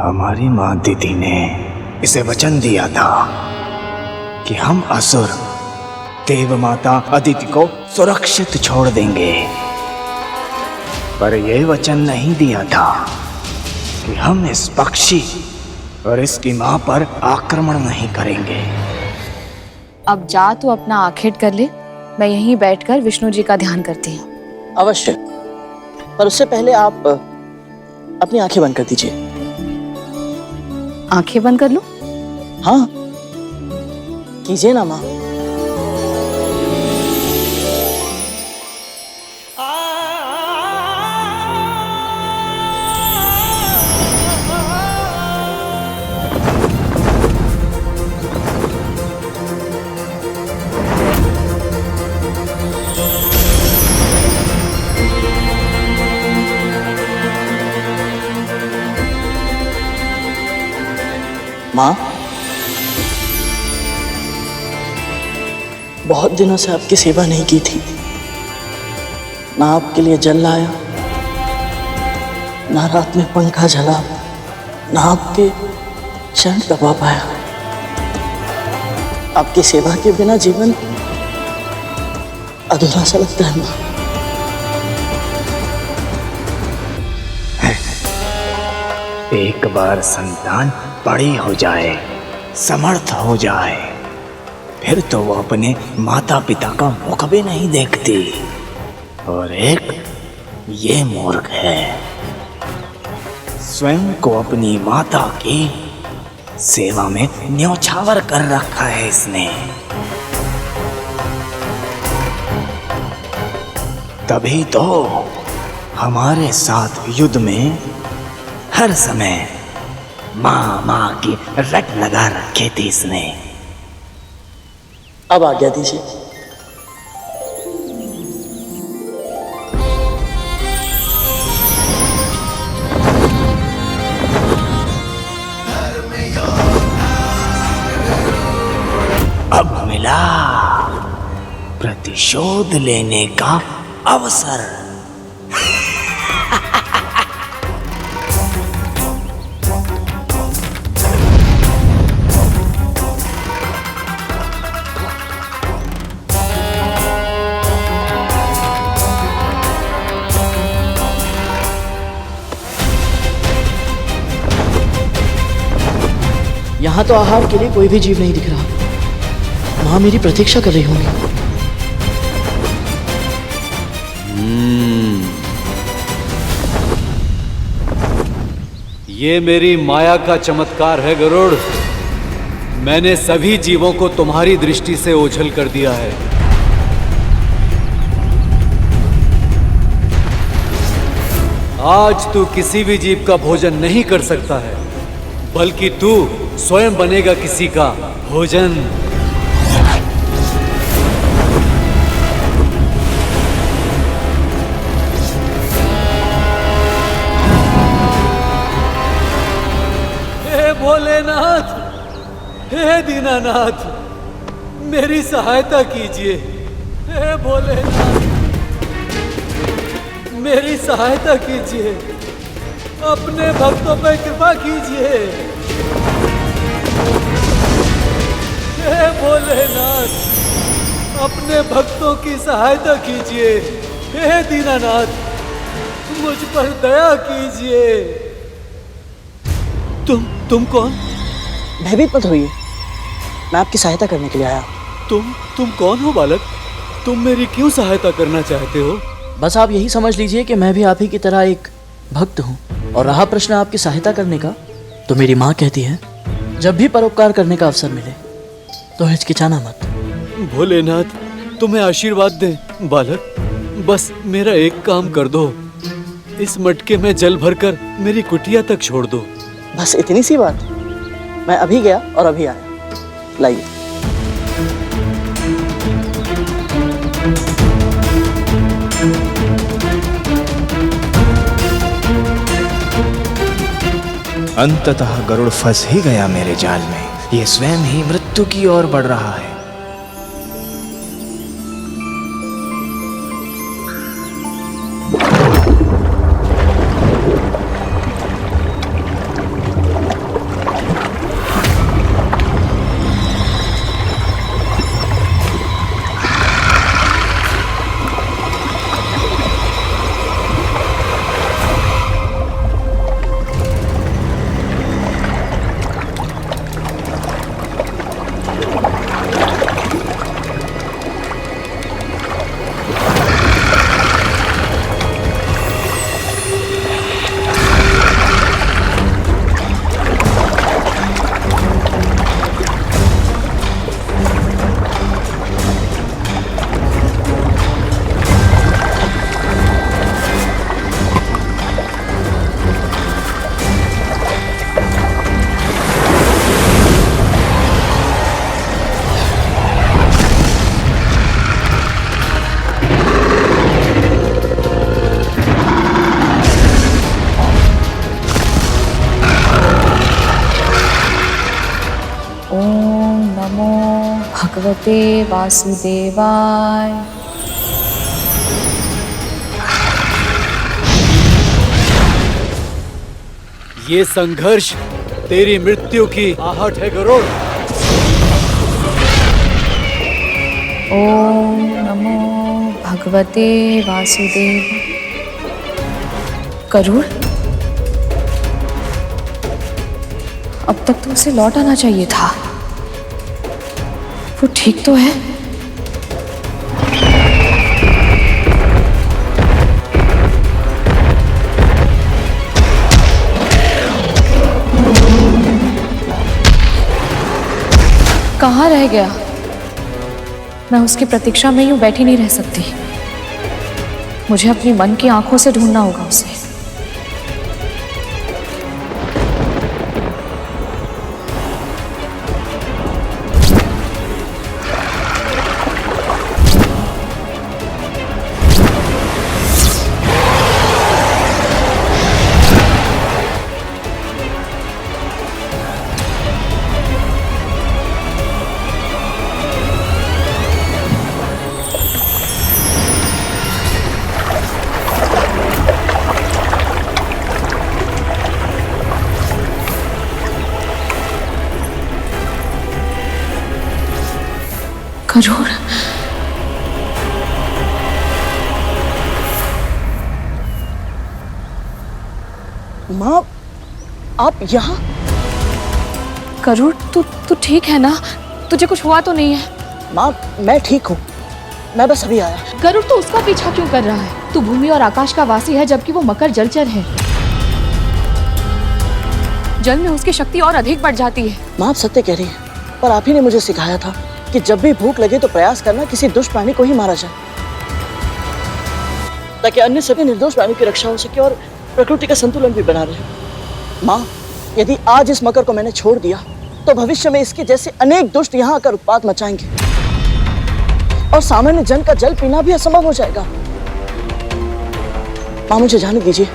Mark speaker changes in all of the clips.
Speaker 1: हमारी माँ दीदी ने इसे वचन दिया था कि हम असुर देव माता अदिति को सुरक्षित छोड़ देंगे, पर यह वचन नहीं दिया था कि हम इस पक्षी और इसकी माँ पर आक्रमण नहीं करेंगे।
Speaker 2: अब जा तू अपना आखेट कर ले, मैं यहीं बैठकर विष्णु जी का ध्यान करती हूँ।
Speaker 3: अवश्य, पर उससे पहले आप अपनी आंखें बंद कर दीजिए।
Speaker 2: आंखें बंद कर लूं?
Speaker 3: हाँ, कीजिए ना माँ। माँ, बहुत दिनों से आपकी सेवा नहीं की थी। ना आपके लिए जल लाया, ना रात में पंखा जला, ना आपके चरण दबा पाया। आपकी सेवा के बिना जीवन अधूरा सा लगता है माँ।
Speaker 1: एक बार संतान बड़ी हो जाए, समर्थ हो जाए, फिर तो वो अपने माता पिता का मुख भी नहीं देखती। और एक ये मूर्ख है, स्वयं को अपनी माता की सेवा में न्योछावर कर रखा है इसने। तभी तो हमारे साथ युद्ध में हर समय माँ माँ की रट लगा रखी थी इसने।
Speaker 3: अब आज्ञा दीजिए।
Speaker 1: अब मिला प्रतिशोध लेने का अवसर।
Speaker 3: यहाँ तो आहार के लिए कोई भी जीव नहीं दिख रहा। माँ मेरी प्रतीक्षा कर रही होंगी।
Speaker 4: ये मेरी माया का चमत्कार है गरुड़। मैंने सभी जीवों को तुम्हारी दृष्टि से ओझल कर दिया है। आज तू किसी भी जीव का भोजन नहीं कर सकता है, बल्कि तू स्वयं बनेगा किसी का भोजन। हे भोलेनाथ, हे दीनानाथ, मेरी सहायता कीजिए। हे भोलेनाथ, मेरी सहायता कीजिए। अपने भक्तों पर कृपा कीजिए। हे भोलेनाथ, अपने भक्तों की सहायता कीजिए। हे दीनानाथ, मुझ पर दया कीजिए। तुम कौन?
Speaker 3: भयभीत मत होइए, मैं आपकी सहायता करने के लिए आया।
Speaker 4: तुम कौन हो बालक? तुम मेरी क्यों सहायता करना चाहते हो?
Speaker 3: बस आप यही समझ लीजिए कि मैं भी आप ही की तरह एक भक्त हूँ। और रहा प्रश्न आपकी सहायता करने का, तो मेरी माँ कहती है जब भी परोपकार करने का अवसर मिले तो हिचकिचाना मत।
Speaker 4: भोलेनाथ, तुम्हें आशीर्वाद दे बालक। बस मेरा एक काम कर दो, इस मटके में जल भरकर मेरी कुटिया तक छोड़ दो।
Speaker 3: बस इतनी सी बात? मैं अभी गया और अभी आया। लाइए।
Speaker 1: अंततः गरुड़ फंस ही गया मेरे जाल में। ये स्वयं ही मृत्यु की ओर बढ़ रहा है।
Speaker 2: भगवते वासुदेवाय।
Speaker 4: ये संघर्ष तेरी मृत्यु की आहट है गरुड़।
Speaker 2: ओम नमो भगवते वासुदेव। गरुड़, अब तक तो उसे लौट आना चाहिए था। वो ठीक तो है? कहाँ रह गया? मैं उसकी प्रतीक्षा में यूं बैठी नहीं रह सकती। मुझे अपनी मन की आंखों से ढूंढना होगा उसे। गरुड़,
Speaker 3: माँ, आप यहाँ?
Speaker 2: गरुड़, तू ठीक है ना? तुझे कुछ हुआ तो नहीं है?
Speaker 3: माँ, मैं ठीक हूँ। मैं बस अभी आया।
Speaker 2: गरुड़, तू उसका पीछा क्यों कर रहा है? तू भूमि और आकाश का वासी है, जबकि वो मकर जलचर है। जल में उसकी शक्ति और अधिक बढ़ जाती है।
Speaker 3: माँ, आप सत्य कह रही हैं, पर आप ही ने मुझे सिखाया था कि जब भी भूख लगे तो प्रयास करना किसी दुष्ट प्राणी को ही मारा जाए, ताकि अन्य सभी निर्दोष प्राणियों की रक्षा हो सके और प्रकृति का संतुलन भी बना रहे। माँ, यदि आज इस मकर को मैंने छोड़ दिया तो भविष्य में इसके जैसे अनेक दुष्ट यहाँ आकर उत्पात मचाएंगे और सामान्य जन का जल पीना भी असंभव हो जाएगा। माँ, मुझे जाने दीजिए।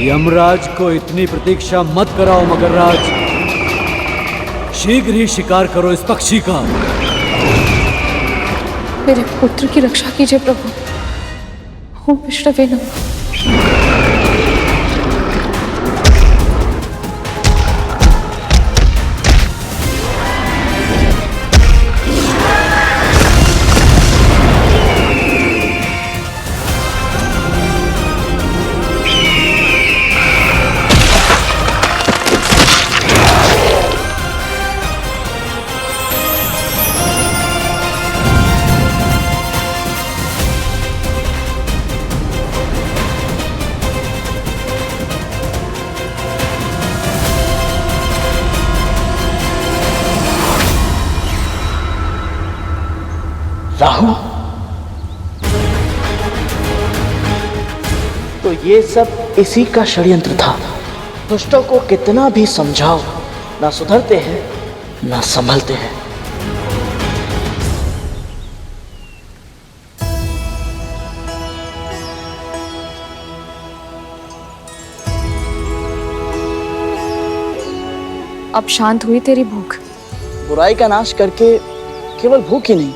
Speaker 4: यमराज को इतनी प्रतीक्षा मत कराओ मगरराज, शीघ्र ही शिकार करो इस पक्षी का।
Speaker 2: मेरे पुत्र की रक्षा कीजिए प्रभु। ओम विष्णवे नमः।
Speaker 3: राहु, तो ये सब इसी का षड्यंत्र था। दुष्टों को कितना भी समझाओ, ना सुधरते हैं ना संभलते हैं।
Speaker 2: अब शांत हुई तेरी भूख?
Speaker 3: बुराई का नाश करके केवल भूख ही नहीं,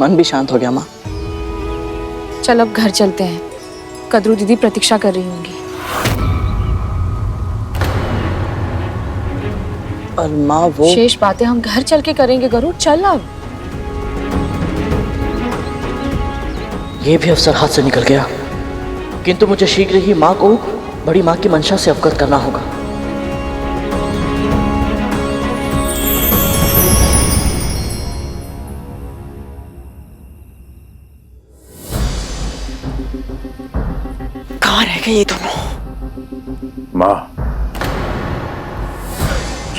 Speaker 3: मन भी शांत हो गया। माँ,
Speaker 2: चल अब घर चलते हैं। कद्रू दीदी प्रतीक्षा कर रही होंगी।
Speaker 3: और माँ, वो
Speaker 2: शेष बातें हम घर चल के करेंगे। गरुड़, चल अब।
Speaker 3: ये भी अवसर हाथ से निकल गया, किंतु मुझे शीघ्र ही माँ को बड़ी माँ की मंशा से अवगत करना होगा। कहाँ रह गए ये दोनों?
Speaker 5: माँ,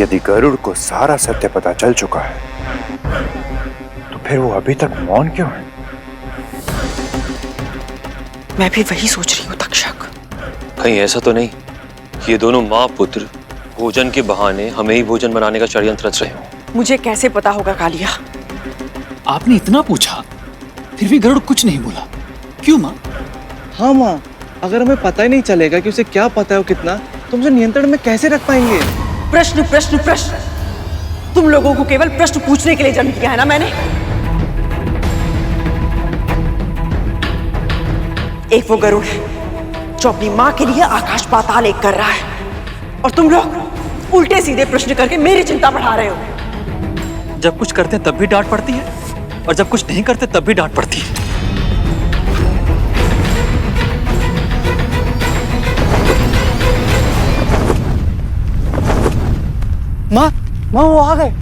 Speaker 5: यदि गरुड़ को सारा सत्य पता चल चुका है तो फिर वो अभी तक मौन क्यों है?
Speaker 6: मैं भी वही सोच रही हूँ तक्षक।
Speaker 7: कहीं ऐसा तो नहीं ये दोनों माँ पुत्र भोजन के बहाने हमें ही भोजन बनाने का षड्यंत्र रच रहे हो?
Speaker 6: मुझे कैसे पता होगा कालिया?
Speaker 8: आपने इतना पूछा फिर भी गरुड़ कुछ नहीं बोला, क्यों माँ?
Speaker 9: हाँ माँ, अगर हमें पता ही नहीं चलेगा कि उसे क्या पता है वो कितना, तो हम उसे नियंत्रण में कैसे रख पाएंगे?
Speaker 6: प्रश्न प्रश्न प्रश्न, तुम लोगों को केवल प्रश्न पूछने के लिए जन्म दिया है ना मैंने। एक वो गरुड़ है जो अपनी माँ के लिए आकाश पाताल एक कर रहा है, और तुम लोग उल्टे सीधे प्रश्न करके मेरी चिंता बढ़ा रहे हो।
Speaker 8: जब कुछ करते हैं तब भी डांट पड़ती है और जब कुछ नहीं करते तब भी डांट पड़ती है।
Speaker 9: माँ, माँ वो आ गए।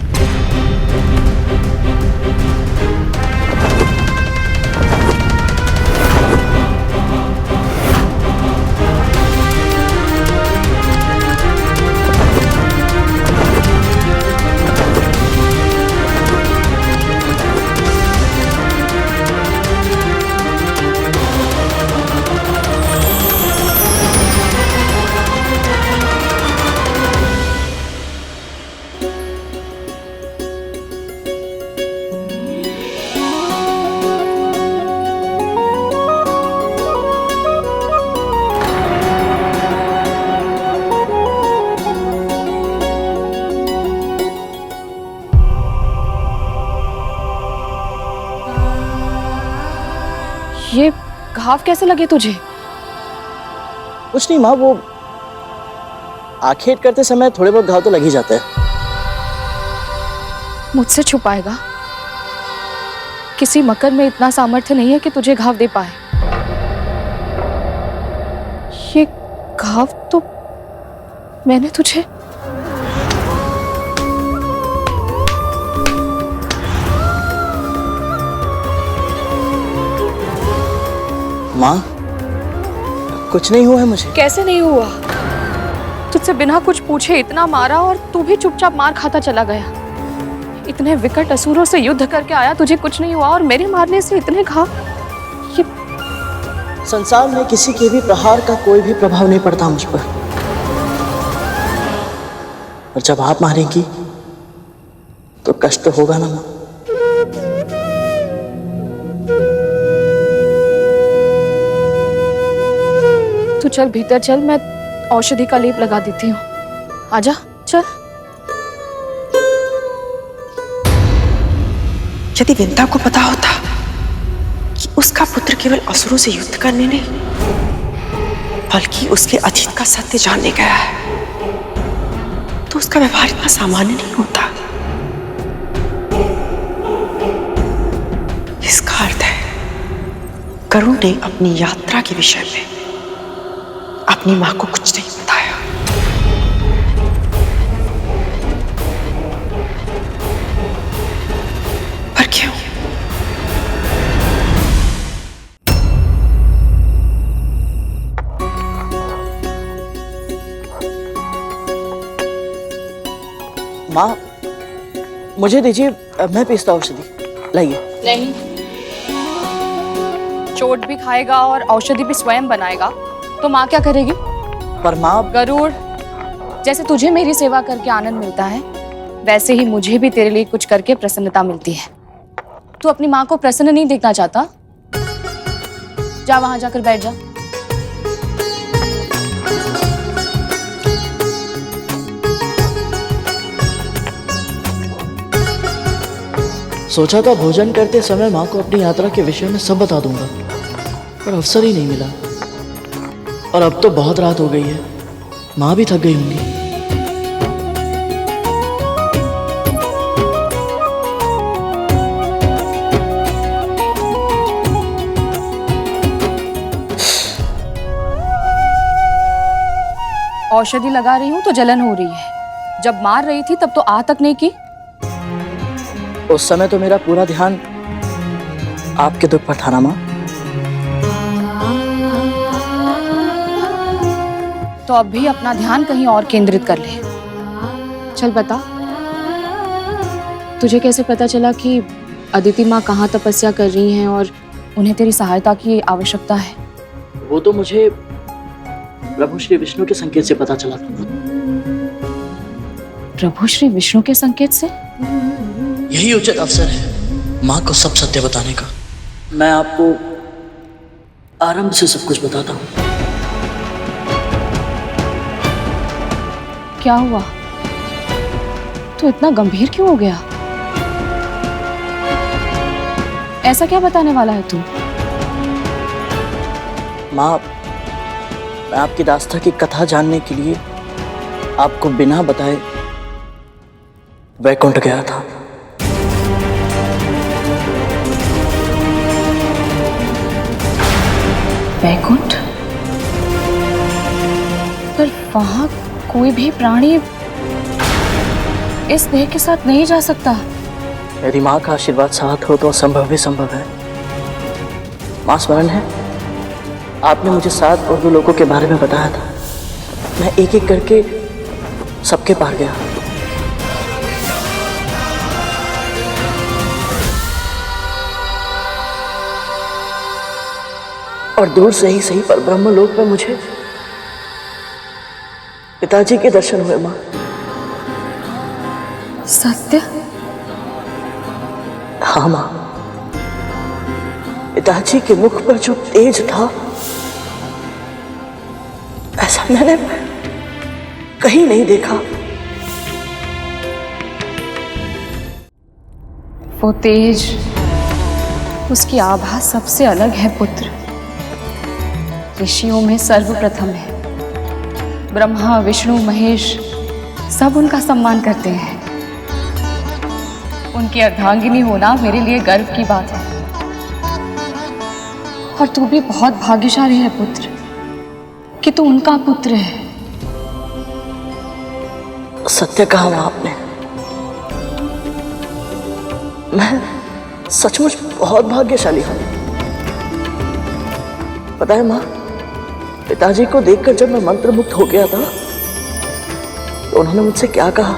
Speaker 2: ये घाव कैसे लगे तुझे?
Speaker 3: कुछ नहीं माँ, वो आखेट करते समय थोड़े बहुत घाव तो लग ही जाते हैं।
Speaker 2: मुझसे छुपाएगा? किसी मकर में इतना सामर्थ्य नहीं है कि तुझे घाव दे पाए। ये घाव तो मैंने तुझे
Speaker 3: माँ, कुछ नहीं हुआ है मुझे।
Speaker 2: कैसे नहीं हुआ? तुझसे बिना कुछ पूछे इतना मारा और तू भी चुपचाप मार खाता चला गया। इतने विकट असुरों से युद्ध करके आया, तुझे कुछ नहीं हुआ और मेरे मारने से इतने घाव। ये
Speaker 3: संसार में किसी के भी प्रहार का कोई भी प्रभाव नहीं पड़ता मुझ पर, और जब आप मारेंगी तो कष्ट तो होगा ना माँ।
Speaker 2: तू चल भीतर चल, मैं औषधि का लेप लगा देती हूँ। आजा चल।
Speaker 6: यदि विंता को पता होता कि उसका पुत्र केवल असुरों से युद्ध करने नहीं बल्कि उसके अतीत का सत्य जानने गया है, तो उसका व्यवहार इतना सामान्य नहीं होता। इसका अर्थ है गरुड़ ने अपनी यात्रा के विषय में अपनी मां को कुछ नहीं बताया। पर क्यों?
Speaker 3: माँ, मुझे दीजिए, मैं पीसता औषधि। लाइए।
Speaker 2: नहीं, चोट भी खाएगा और औषधि भी स्वयं बनाएगा तो माँ क्या करेगी?
Speaker 3: पर माँ,
Speaker 2: गरुड़, जैसे तुझे मेरी सेवा करके आनंद मिलता है वैसे ही मुझे भी तेरे लिए कुछ करके प्रसन्नता मिलती है। तू अपनी माँ को प्रसन्न नहीं देखना चाहता? जा वहां जाकर बैठ जा।
Speaker 3: सोचा था भोजन करते समय माँ को अपनी यात्रा के विषय में सब बता दूंगा, पर अवसर ही नहीं मिला। और अब तो बहुत रात हो गई है, माँ भी थक गई होंगी।
Speaker 2: औषधि लगा रही हूँ तो जलन हो रही है। जब मार रही थी तब तो आ तक नहीं की।
Speaker 3: उस समय तो मेरा पूरा ध्यान आपके दुख पर था ना माँ।
Speaker 2: तो अब भी अपना ध्यान कहीं और केंद्रित कर ले। चल बता, तुझे कैसे पता चला कि अदिति माँ कहाँ तपस्या कर रही हैं और उन्हें तेरी सहायता की आवश्यकता है?
Speaker 3: वो तो मुझे प्रभु श्री विष्णु के संकेत से पता चला था।
Speaker 2: प्रभु श्री विष्णु के संकेत से?
Speaker 3: यही उचित अवसर है माँ को सब सत्य बताने का। मैं आपको आरंभ से सब कुछ बताता हूँ।
Speaker 2: क्या हुआ? तू इतना गंभीर क्यों हो गया? ऐसा क्या बताने वाला है तू?
Speaker 3: माँ, मैं आपकी दास्ता की कथा जानने के लिए आपको बिना बताए वैकुंठ गया था।
Speaker 2: वैकुंठ? पर वहां कोई भी प्राणी इस देह के साथ नहीं जा सकता।
Speaker 3: यदि माँ का आशीर्वाद साथ हो तो असंभव भी संभव है। माँ, स्मरण है आपने मुझे 7 और लोगों के बारे में बताया था। मैं एक एक करके सबके पार गया। और दूर से ही सही पर ब्रह्म लोक में मुझे पिताजी के दर्शन हुए। माँ,
Speaker 2: सत्य?
Speaker 3: हाँ माँ, पिताजी के मुख पर जो तेज था ऐसा मैंने कहीं नहीं देखा।
Speaker 2: वो तेज, उसकी आभा सबसे अलग है पुत्र। ऋषियों में सर्वप्रथम है। ब्रह्मा, विष्णु, महेश सब उनका सम्मान करते हैं। उनकी अर्धांगिनी होना मेरे लिए गर्व की बात है। और तू भी बहुत भाग्यशाली है पुत्र कि तू उनका पुत्र है।
Speaker 3: सत्य कहा माँ आपने। मैं सचमुच बहुत भाग्यशाली हूँ। पता है माँ, पिताजी को देखकर जब मैं मंत्रमुग्ध हो गया था तो उन्होंने मुझसे क्या कहा?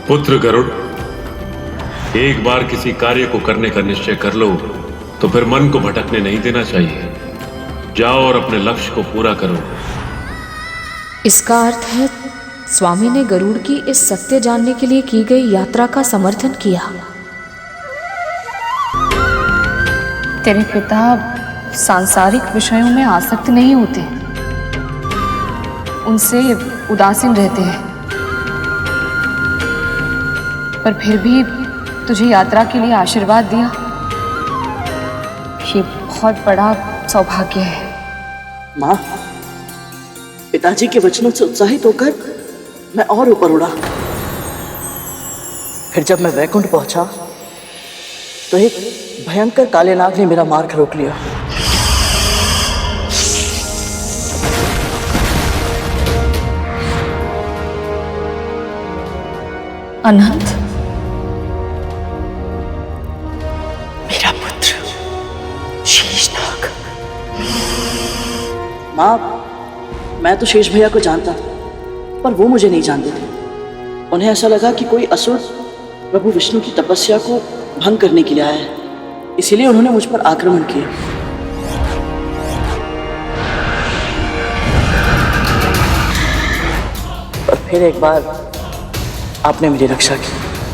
Speaker 10: पुत्र गरुड़, एक बार किसी कार्य को करने का निश्चय कर लो तो फिर मन को भटकने नहीं देना चाहिए। जाओ और अपने लक्ष्य को पूरा करो।
Speaker 11: इसका अर्थ है स्वामी ने गरुड़ की इस सत्य जानने के लिए की गई यात्रा का समर्थन किया।
Speaker 2: तेरे पिता सांसारिक विषयों में आसक्त नहीं होते, उनसे उदासीन रहते हैं, पर फिर भी तुझे यात्रा के लिए आशीर्वाद दिया। ये बहुत बड़ा सौभाग्य है।
Speaker 3: माँ, पिताजी के वचनों से उत्साहित होकर मैं और ऊपर उड़ा। फिर जब मैं वैकुंठ पहुंचा तो एक भयंकर काले नाग ने मेरा मार्ग रोक लिया।
Speaker 2: अनंत,
Speaker 6: मेरा पुत्र शेषनाग।
Speaker 3: माँ, मैं तो शेष भैया को जानता था, पर वो मुझे नहीं जानते थे। उन्हें ऐसा लगा कि कोई असुर प्रभु विष्णु की तपस्या को भंग करने के लिए आया है, इसीलिए उन्होंने मुझ पर आक्रमण किया। पर फिर एक बार आपने मेरी रक्षा की।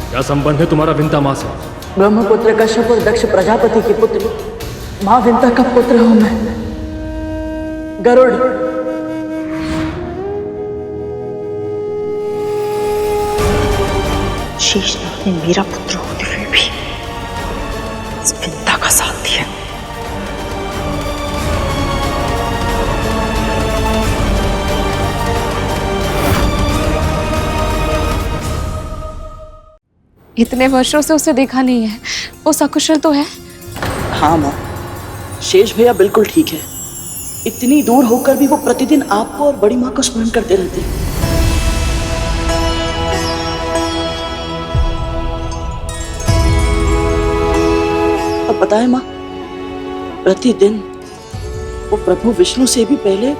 Speaker 10: क्या संबंध है तुम्हारा विंता माँ से?
Speaker 3: ब्रह्मपुत्र कश्यप और दक्ष प्रजापति की पुत्र माँ विंता का पुत्र हूं मैं, गरुड़।
Speaker 6: शेषनाग ने मेरा पुत्र होते हुए भी इस विंता का साथ दिया।
Speaker 2: इतने वर्षों से उसे देखा नहीं है, वो सकुशल तो है?
Speaker 3: हाँ माँ, शेष भैया बिल्कुल ठीक है। इतनी दूर होकर भी वो प्रतिदिन आपको और बड़ी माँ को स्मरण करते रहते हैं। और पता है माँ, प्रतिदिन वो प्रभु विष्णु से भी पहले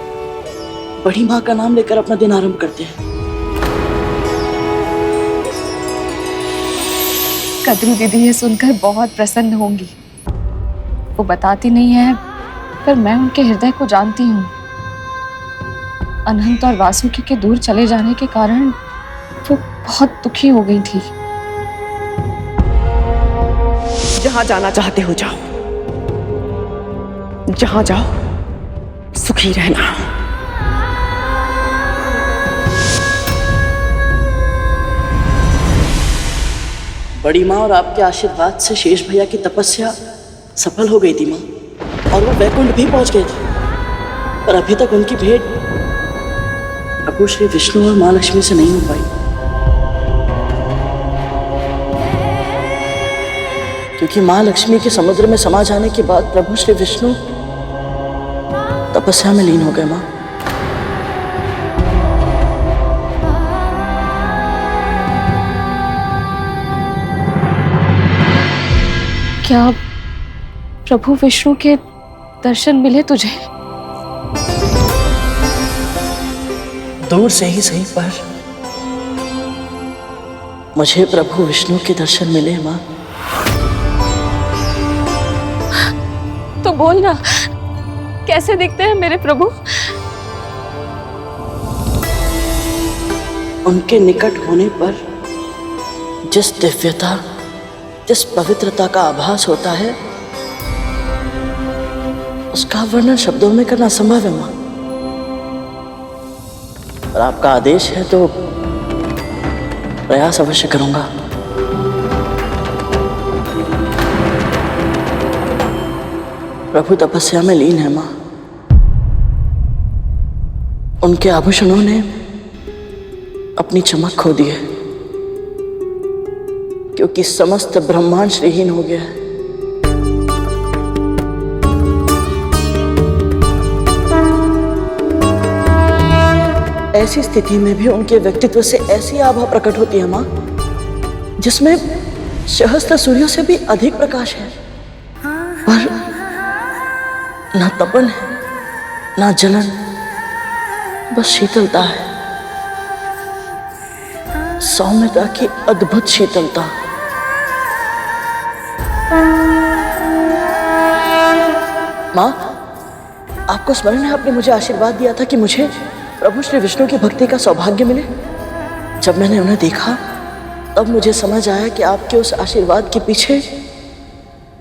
Speaker 3: बड़ी माँ का नाम लेकर अपना दिन आरंभ करते हैं।
Speaker 2: कद्रू दीदी ये सुनकर बहुत प्रसन्न होंगी। वो बताती नहीं है, पर मैं उनके हृदय को जानती हूँ। अनंत और वासुकी के दूर चले जाने के कारण वो बहुत दुखी हो गई थी।
Speaker 6: जहां जाना चाहते हो जाओ, जहां जाओ सुखी रहना।
Speaker 3: बड़ी माँ और आपके आशीर्वाद से शेष भैया की तपस्या सफल हो गई थी माँ, और वो वैकुंठ भी पहुंच गए थे। पर अभी तक उनकी भेंट प्रभु श्री विष्णु और माँ लक्ष्मी से नहीं हो पाई, क्योंकि माँ लक्ष्मी के समुद्र में समा जाने के बाद प्रभु श्री विष्णु तपस्या में लीन हो गए माँ।
Speaker 2: क्या प्रभु विष्णु के दर्शन मिले तुझे?
Speaker 3: दूर से ही सही, पर मुझे प्रभु विष्णु के दर्शन मिले माँ।
Speaker 2: तो बोल ना, कैसे दिखते हैं मेरे प्रभु?
Speaker 3: उनके निकट होने पर जिस दिव्यता, जिस पवित्रता का आभास होता है, उसका वर्णन शब्दों में करना संभव है माँ। और आपका आदेश है तो प्रयास अवश्य करूंगा। प्रभु तपस्या में लीन है माँ। उनके आभूषणों ने अपनी चमक खो दी है, क्योंकि समस्त ब्रह्मांड श्रीहीन हो गया है। ऐसी स्थिति में भी उनके व्यक्तित्व से ऐसी आभा प्रकट होती है माँ, जिसमें सहस्त्र सूर्यों से भी अधिक प्रकाश है, पर ना तपन है, ना जलन, बस शीतलता है, सौम्यता की अद्भुत शीतलता। माँ, आपको स्मरण है आपने मुझे आशीर्वाद दिया था कि मुझे प्रभु श्री विष्णु की भक्ति का सौभाग्य मिले? जब मैंने उन्हें देखा तब मुझे समझ आया कि आपके उस आशीर्वाद के पीछे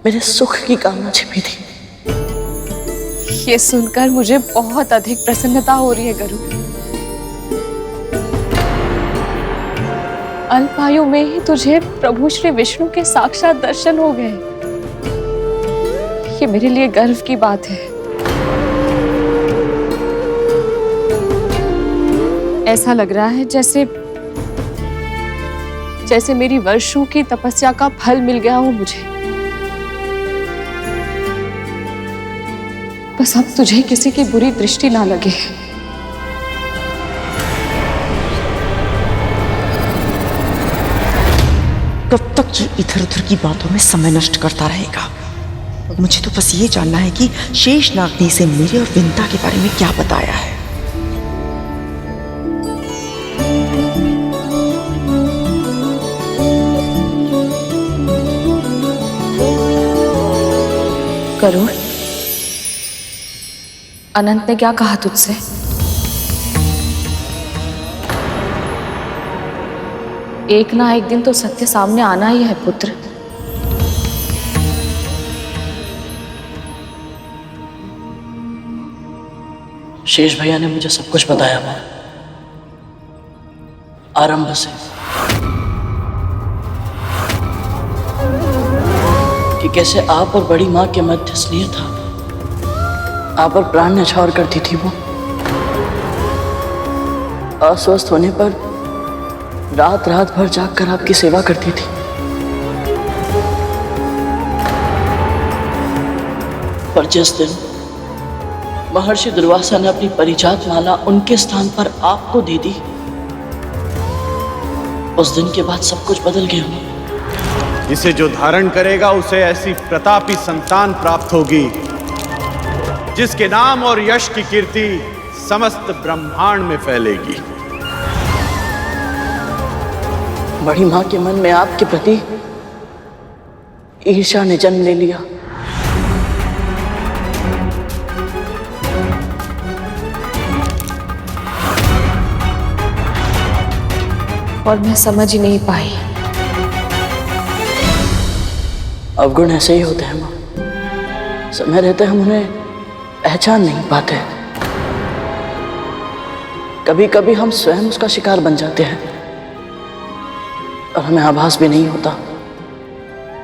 Speaker 3: मेरे सुख की कामना छिपी थी।
Speaker 2: ये सुनकर मुझे बहुत अधिक प्रसन्नता हो रही है गरुड़। अल्पायु में ही तुझे प्रभु श्री विष्णु के साक्षात दर्शन हो गए। ये मेरे लिए गर्व की बात है। ऐसा लग रहा है जैसे मेरी वर्षों की तपस्या का फल मिल गया हो मुझे। बस अब तुझे किसी की बुरी दृष्टि ना लगे।
Speaker 6: कब तक ये इधर उधर की बातों में समय नष्ट करता रहेगा? मुझे तो बस ये जानना है कि शेषनाग ने से मेरे और विंता के बारे में क्या बताया है।
Speaker 2: गरुड़, अनंत ने क्या कहा तुझसे? एक ना एक दिन तो सत्य सामने आना ही है पुत्र।
Speaker 3: शेष भैया ने मुझे सब कुछ बताया माँ, आरंभ से, कि कैसे आप और बड़ी माँ के मध्य स्नेह था, आप पर प्राण न्यौछावर करती थी वो। अस्वस्थ होने पर रात रात भर जागकर आपकी सेवा करती थी। पर जिस दिन महर्षि दुर्वासा ने अपनी परिजात माला उनके स्थान पर आपको दे दी, उस दिन के बाद सब कुछ बदल गया।
Speaker 12: इसे जो धारण करेगा उसे ऐसी प्रतापी संतान प्राप्त होगी जिसके नाम और यश की कीर्ति समस्त ब्रह्मांड में फैलेगी।
Speaker 3: बड़ी माँ के मन में आपके प्रति ईर्ष्या ने जन्म ले लिया।
Speaker 2: और मैं समझ ही नहीं पाई।
Speaker 3: अवगुण ऐसे ही होते हैं माँ, समय रहते हम उन्हें पहचान नहीं पाते। कभी कभी हम स्वयं उसका शिकार बन जाते हैं और हमें आभास भी नहीं होता।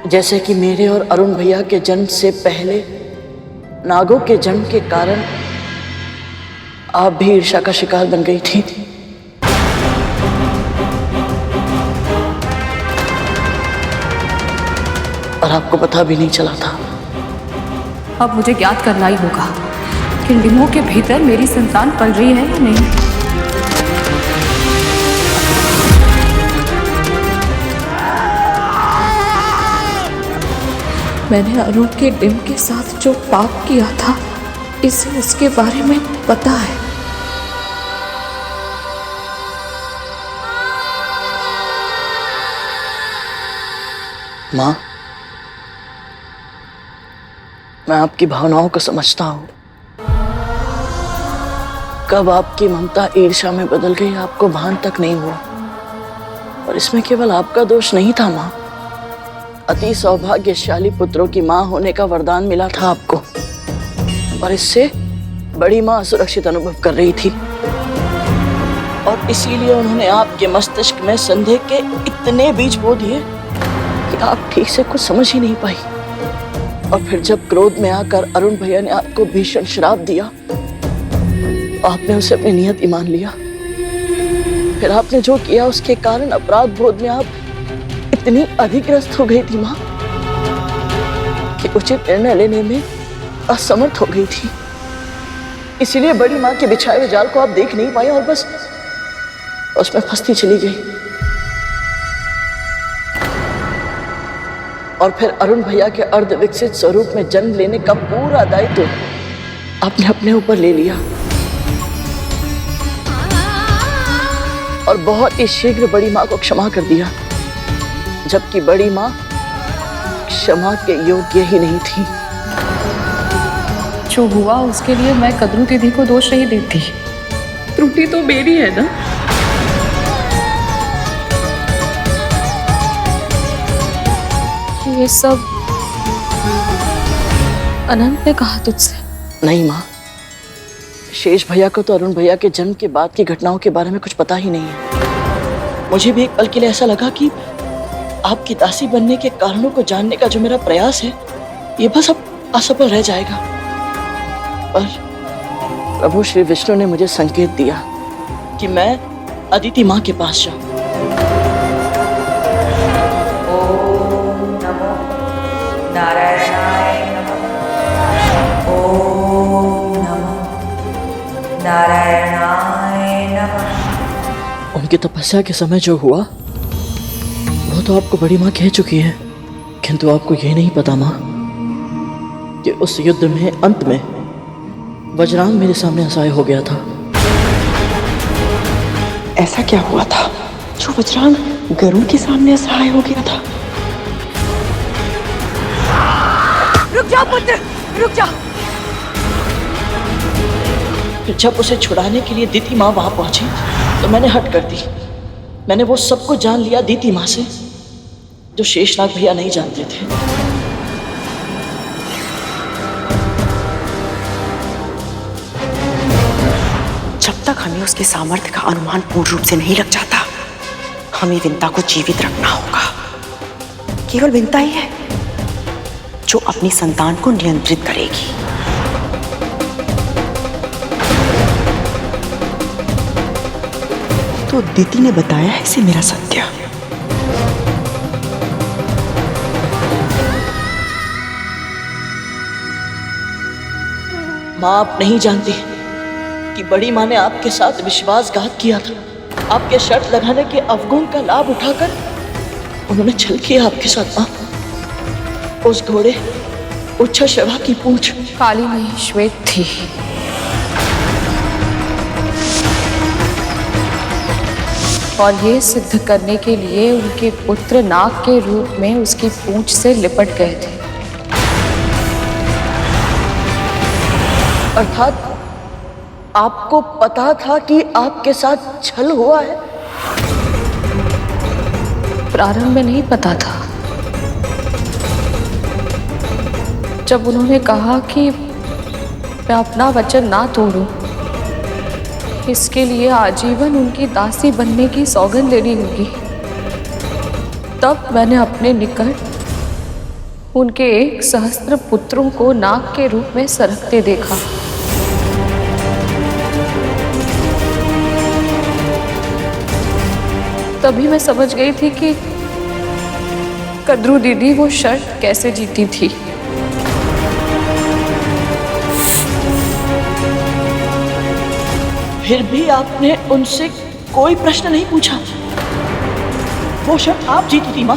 Speaker 3: जैसे कि मेरे और अरुण भैया के जन्म से पहले नागों के जन्म के कारण आप भी ईर्ष्या का शिकार बन गई थी। और आपको पता भी नहीं चला था।
Speaker 2: अब मुझे ज्ञात करना ही होगा कि डिमो के भीतर मेरी संतान पल रही है या नहीं। मैंने अरुण के डिम के साथ जो पाप किया था, इसे उसके बारे में पता है।
Speaker 3: माँ, मैं आपकी भावनाओं को समझता हूं। कब आपकी ममता ईर्ष्या में बदल गई आपको भान तक नहीं हुआ। और इसमें केवल आपका दोष नहीं था माँ, अति सौभाग्यशाली पुत्रों की माँ होने का वरदान मिला था आपको, और इससे बड़ी माँ असुरक्षित अनुभव कर रही थी। और इसीलिए उन्होंने आपके मस्तिष्क में संदेह के इतने बीज बो दिए कि आप ठीक से कुछ समझ ही नहीं पाई। और फिर जब क्रोध में आकर अरुण भैया ने आपको भीषण श्राप दिया, आपने उसे अपनी नियत ही मान लिया। फिर आपने जो किया उसके कारण अपराध बोध में आप इतनी अधिग्रस्त हो गई थी माँ कि उचित निर्णय लेने में असमर्थ हो गई थी। इसीलिए बड़ी माँ के बिछाए हुए जाल को आप देख नहीं पाए और बस उसमें फंसती चली गई। और फिर अरुण भैया के अर्ध विकसित स्वरूप में जन्म लेने का पूरा दायित्व आपने अपने ऊपर ले लिया और बहुत ही शीघ्र बड़ी माँ को क्षमा कर दिया, जबकि बड़ी माँ क्षमा के योग्य ही नहीं थी।
Speaker 2: जो हुआ उसके लिए मैं कद्रू दीदी को दोष नहीं देती, त्रुटि तो मेरी है ना। ये सब अनंत ने कहा तुझसे?
Speaker 3: नहीं माँ, शेष भैया को तो अरुण भैया के जन्म के बाद की घटनाओं के बारे में कुछ पता ही नहीं है। मुझे भी एक पल के लिए ऐसा लगा कि आपकी दासी बनने के कारणों को जानने का जो मेरा प्रयास है, ये बस अब असफल रह जाएगा। पर प्रभु श्री विष्णु ने मुझे संकेत दिया कि मैं अदिति माँ के पास जाऊं।
Speaker 6: नारायणाय नमः। ओम नमो नारायणाय नमः।
Speaker 3: उनकी तपस्या के समय जो हुआ वो तो आपको बड़ी माँ कह चुकी है, किंतु आपको ये नहीं पता माँ कि उस युद्ध में अंत में वज्रांग मेरे सामने असहाय हो गया था।
Speaker 6: ऐसा क्या हुआ था जो वज्रांग गरुड़ के सामने असहाय हो गया था?
Speaker 3: रुक जाओ पुत्र, रुक जाओ। फिर जब उसे छुड़ाने के लिए दीति माँ वहां पहुंची तो मैंने हट कर दी। मैंने वो सब कुछ जान लिया दीति माँ से जो शेषनाग भैया नहीं जानते थे।
Speaker 6: जब तक हमें उसके सामर्थ्य का अनुमान पूर्ण रूप से नहीं लग जाता, हमें विंता को जीवित रखना होगा। केवल विंता ही है जो अपनी संतान को नियंत्रित करेगी। तो दीति ने बताया है इसे मेरा सत्य।
Speaker 3: माँ, आप नहीं जानती कि बड़ी माँ ने आपके साथ विश्वासघात किया था। आपके शर्त लगाने के अवगुण का लाभ उठाकर उन्होंने छल किया आपके साथ माँ। उस घोड़े उच्छा शवा की पूंछ
Speaker 2: काली नहीं श्वेत थी। और ये सिद्ध करने के लिए उनके पुत्र नाग के रूप में उसकी पूंछ से लिपट गए थे।
Speaker 3: अर्थात आपको पता था कि आपके साथ छल हुआ है?
Speaker 2: प्रारंभ में नहीं पता था। जब उन्होंने कहा कि मैं अपना वचन ना तोड़ूं, इसके लिए आजीवन उनकी दासी बनने की सौगंध लेनी होगी, तब मैंने अपने निकट उनके 1 सहस्त्र पुत्रों को नाग के रूप में सरकते देखा। तभी मैं समझ गई थी कि कद्रू दीदी वो शर्त कैसे जीती थी।
Speaker 3: फिर भी आपने उनसे कोई प्रश्न नहीं पूछा। वो शर्त आप जीती थी माँ,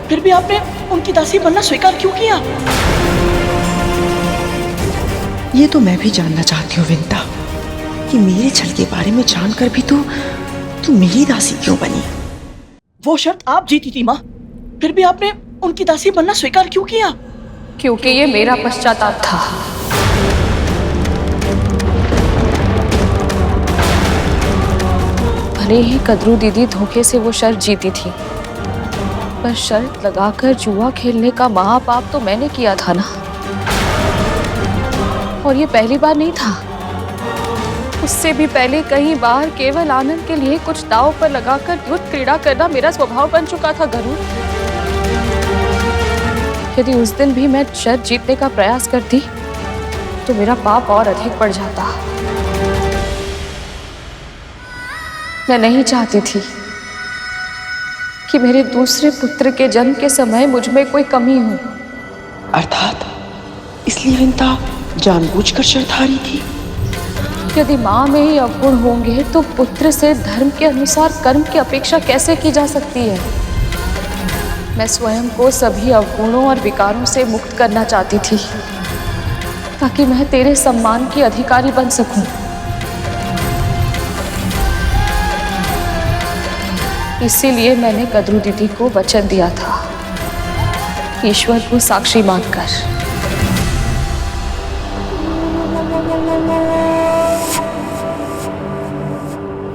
Speaker 3: फिर भी आपने उनकी दासी बनना स्वीकार क्यों किया?
Speaker 6: ये तो मैं भी जानना चाहती हूँ विंता, कि मेरे छल के बारे में जानकर भी तू मेरी दासी क्यों बनी?
Speaker 3: वो शर्त आप जीती थी माँ, फिर भी आपने उनकी दासी बनना स्वीकार क्यों किया?
Speaker 2: क्योंकि ये मेरा पश्चाताप था। भले ही कद्रू दीदी धोखे से वो शर्त जीती थी, पर शर्त लगाकर जुआ खेलने का महापाप तो मैंने किया था ना। और ये पहली बार नहीं था, उससे भी पहले कई बार केवल आनंद के लिए कुछ दांव पर लगाकर युद्ध क्रीड़ा करना मेरा स्वभाव बन चुका था गरुड़। यदि उस दिन भी मैं शर्त जीतने का प्रयास करती तो मेरा पाप और अधिक बढ़ जाता। मैं नहीं चाहती थी कि मेरे दूसरे पुत्र के जन्म के समय मुझ में कोई कमी हो।
Speaker 6: अर्थात इसलिए विंता जानबूझकर शर्त हारी थी?
Speaker 2: यदि माँ में ही अवगुण होंगे तो पुत्र से धर्म के अनुसार कर्म की अपेक्षा कैसे की जा सकती है? मैं स्वयं को सभी अवगुणों और विकारों से मुक्त करना चाहती थी, ताकि मैं तेरे सम्मान की अधिकारी बन सकूं। इसीलिए मैंने कद्रू दीदी को वचन दिया था, ईश्वर को साक्षी मानकर।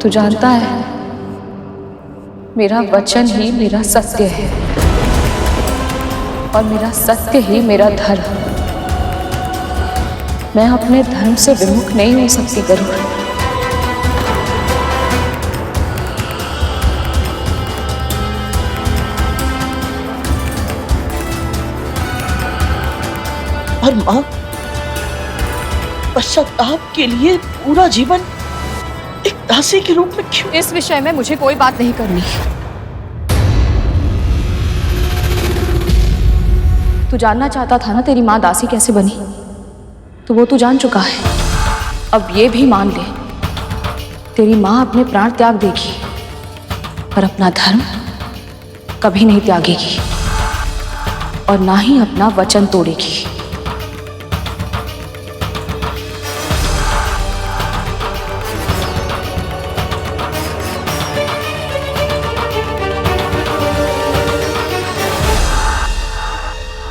Speaker 2: तू जानता है, मेरा वचन ही मेरा सत्य है और मेरा सत्य ही मेरा धर्म। मैं अपने धर्म से विमुख नहीं हो सकती गरुड़।
Speaker 3: पर माँ, पश्चाताप के लिए पूरा जीवन एक दासी के रूप में क्यों?
Speaker 2: इस विषय में मुझे कोई बात नहीं करनी। तू जानना चाहता था ना तेरी माँ दासी कैसे बनी, तो वो तू जान चुका है। अब ये भी मान ले, तेरी माँ अपने प्राण त्याग देगी पर अपना धर्म कभी नहीं त्यागेगी और ना ही अपना वचन तोड़ेगी।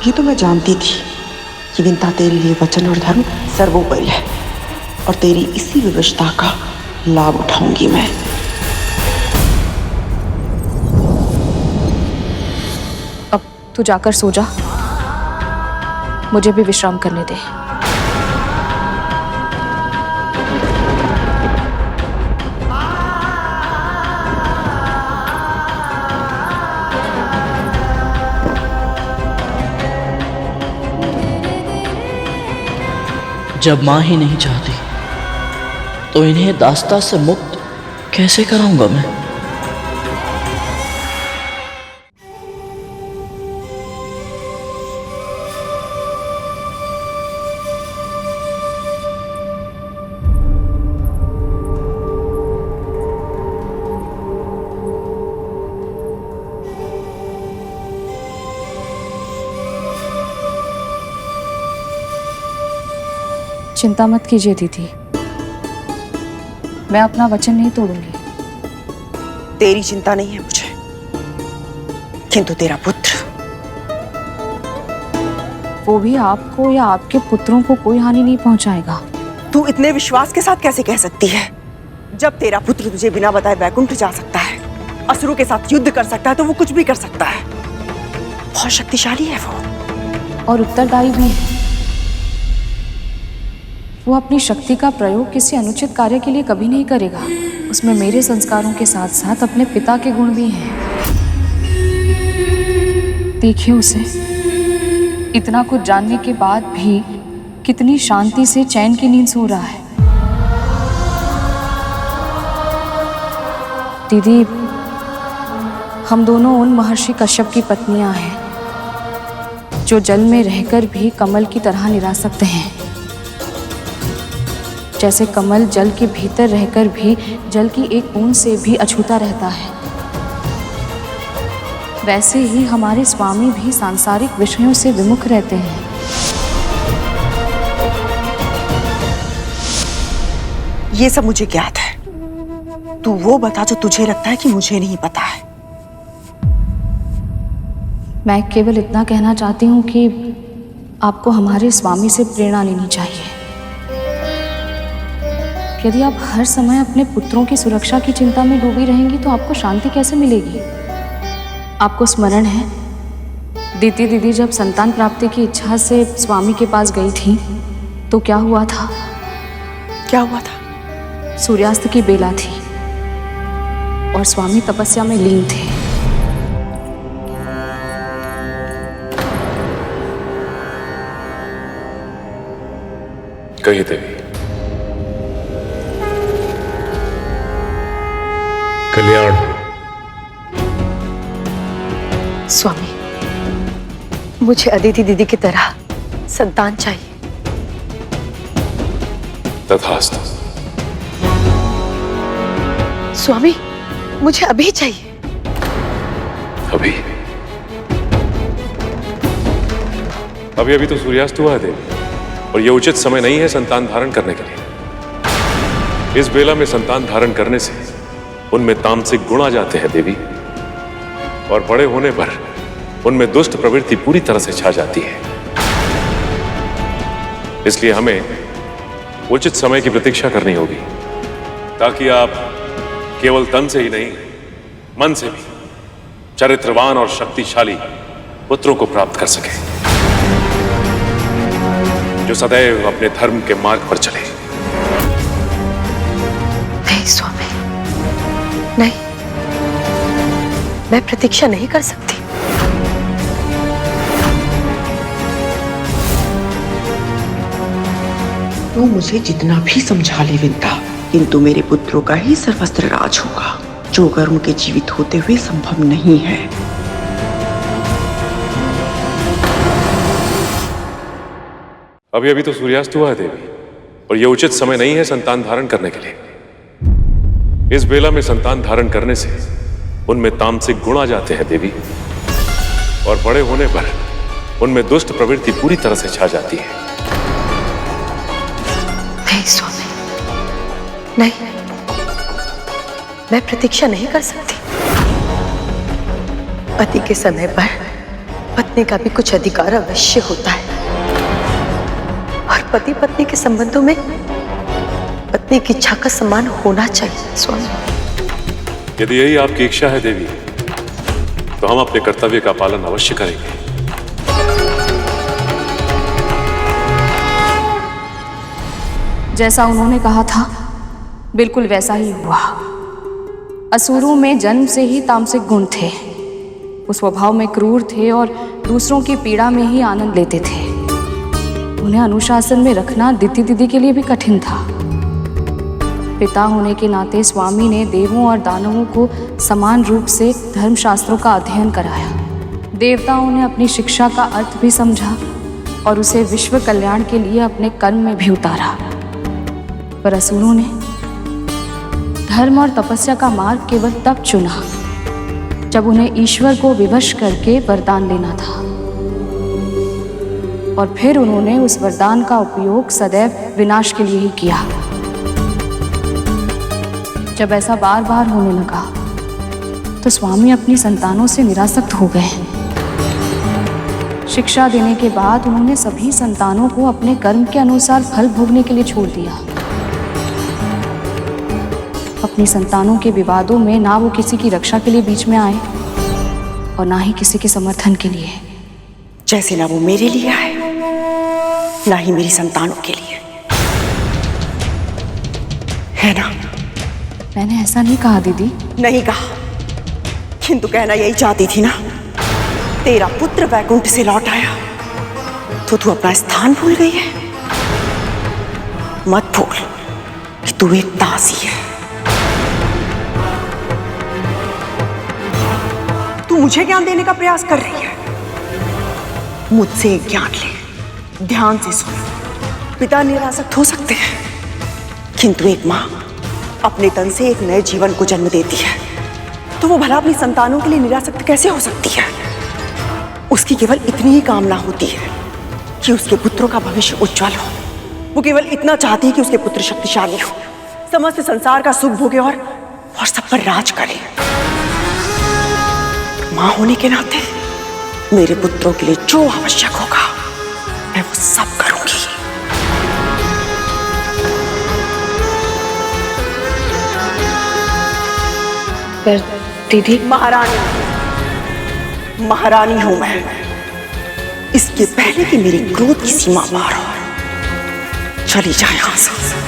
Speaker 6: ये तो मैं जानती थी कि विंता तेरे लिए वचन और धर्म सर्वोपरि है, और तेरी इसी विवशता का लाभ उठाऊंगी मैं।
Speaker 2: अब तू जाकर सो जा, मुझे भी विश्राम करने दे।
Speaker 3: जब माँ ही नहीं चाहती तो इन्हें दास्ता से मुक्त कैसे कराऊंगा मैं?
Speaker 2: चिंता मत कीजिए दीदी, मैं अपना वचन नहीं तोड़ूंगी।
Speaker 6: तेरी चिंता नहीं है मुझे, किंतु तेरा पुत्र।
Speaker 2: वो भी आपको या आपके पुत्रों को कोई हानि नहीं पहुंचाएगा।
Speaker 6: तू इतने विश्वास के साथ कैसे कह सकती है? जब तेरा पुत्र तुझे बिना बताए वैकुंठ जा सकता है, असुरों के साथ युद्ध कर सकता है, तो वो कुछ भी कर सकता है। बहुत शक्तिशाली है वो,
Speaker 2: और उत्तरदायी भी है। वो अपनी शक्ति का प्रयोग किसी अनुचित कार्य के लिए कभी नहीं करेगा। उसमें मेरे संस्कारों के साथ साथ अपने पिता के गुण भी हैं। देखिए उसे, इतना कुछ जानने के बाद भी कितनी शांति से चैन की नींद सो रहा है। दीदी, हम दोनों उन महर्षि कश्यप की पत्नियां हैं जो जल में रहकर भी कमल की तरह निरा सकते हैं। जैसे कमल जल के भीतर रहकर भी जल की एक बूंद से भी अछूता रहता है, वैसे ही हमारे स्वामी भी सांसारिक विषयों से विमुख रहते हैं।
Speaker 6: ये सब मुझे ज्ञात है। तू वो बता जो तुझे लगता है कि मुझे नहीं पता है।
Speaker 2: मैं केवल इतना कहना चाहती हूँ कि आपको हमारे स्वामी से प्रेरणा लेनी चाहिए। यदि आप हर समय अपने पुत्रों की सुरक्षा की चिंता में डूबी रहेंगी तो आपको शांति कैसे मिलेगी? आपको स्मरण है, दीति दीदी जब संतान प्राप्ति की इच्छा से स्वामी के पास गई थी तो क्या हुआ था?
Speaker 6: क्या हुआ था?
Speaker 2: सूर्यास्त की बेला थी और स्वामी तपस्या में लीन थे।
Speaker 10: कहिए देवी। कल्याण।
Speaker 6: स्वामी, मुझे अदिति दीदी की तरह संतान चाहिए।
Speaker 10: तथास्तु।
Speaker 6: स्वामी, मुझे अभी चाहिए।
Speaker 10: अभी? अभी तो सूर्यास्त हुआ है देवी, और यह उचित समय नहीं है संतान धारण करने के लिए। इस बेला में संतान धारण करने से उनमें तामसिक गुण आ जाते हैं देवी, और बड़े होने पर उनमें दुष्ट प्रवृत्ति पूरी तरह से छा जाती है। इसलिए हमें उचित समय की प्रतीक्षा करनी होगी, ताकि आप केवल तन से ही नहीं, मन से भी चरित्रवान और शक्तिशाली पुत्रों को प्राप्त कर सके, जो सदैव अपने धर्म के मार्ग पर चले।
Speaker 6: नहीं स्वामी, नहीं, मैं प्रतीक्षा नहीं कर सकती। तू मुझे जितना भी समझा ले विंता, किंतु मेरे पुत्रों का ही सर्वस्त्र राज होगा, जो अगर उनके जीवित होते हुए संभव नहीं है।
Speaker 10: अभी तो सूर्यास्त हुआ है देवी, और यह उचित समय नहीं है संतान धारण करने के लिए। इस बेला में संतान धारण करने से उनमें तामसिक गुण आ जाते हैं देवी, और बड़े होने पर उनमें दुष्ट प्रवृत्ति पूरी तरह से छा जाती है।
Speaker 6: नहीं स्वामी, नहीं, मैं प्रतीक्षा नहीं कर सकती। पति के समय पर पत्नी का भी कुछ अधिकार अवश्य होता है, और पति पत्नी के संबंधों में पत्नी की इच्छा का सम्मान होना चाहिए स्वामी।
Speaker 10: यदि यही आपकी इच्छा है देवी, तो हम अपने कर्तव्य का पालन अवश्य करेंगे।
Speaker 2: जैसा उन्होंने कहा था बिल्कुल वैसा ही हुआ। असुरों में जन्म से ही तामसिक गुण थे। वो स्वभाव में क्रूर थे और दूसरों की पीड़ा में ही आनंद लेते थे। उन्हें अनुशासन में रखना दीति दीदी के लिए भी कठिन था। पिता होने के नाते स्वामी ने देवों और दानवों को समान रूप से धर्मशास्त्रों का अध्ययन कराया। देवताओं ने अपनी शिक्षा का अर्थ भी समझा और उसे विश्व कल्याण के लिए अपने कर्म में भी उतारा। पर असुरों ने धर्म और तपस्या का मार्ग केवल तब चुना जब उन्हें ईश्वर को विवश करके वरदान लेना था, और फिर उन्होंने उस वरदान का उपयोग सदैव विनाश के लिए ही किया। जब ऐसा बार बार होने लगा तो स्वामी अपनी संतानों से निरासक्त हो गए। शिक्षा देने के बाद उन्होंने सभी संतानों को अपने कर्म के अनुसार फल भोगने के लिए छोड़ दिया। अपनी संतानों के विवादों में ना वो किसी की रक्षा के लिए बीच में आए और ना ही किसी के समर्थन के लिए।
Speaker 6: जैसे ना वो मेरे लिए आए, ना ही मेरी संतानों के लिए, है ना?
Speaker 2: मैंने ऐसा नहीं कहा दीदी।
Speaker 6: नहीं कहा, किंतु कहना यही चाहती थी ना। तेरा पुत्र वैकुंठ से लौट आया तो तू अपना स्थान भूल गई है। मत भूल कि तू एक दासी है। तू मुझे ज्ञान देने का प्रयास कर रही है। मुझसे एक ज्ञान ले, ध्यान से सुन। पिता निरासक्त हो सकते हैं, किंतु एक मां अपने तन से एक नए जीवन को जन्म देती है, तो वो भला अपनी संतानों के लिए निरासक्त कैसे हो सकती है? उसकी केवल इतनी ही कामना होती है कि उसके पुत्रों का भविष्य उज्जवल हो। वो केवल इतना चाहती है कि उसके पुत्र शक्तिशाली हो, समस्त संसार का सुख भोगे और सब पर राज करे। मां होने के नाते मेरे पुत्रों के लिए जो आवश्यक होगा मैं वो सब करूंगी।
Speaker 2: पर दीदी,
Speaker 6: महारानी हूं मैं। इसके पहले कि मेरी क्रोध की सीमा पार हो, चली जाए यहां से।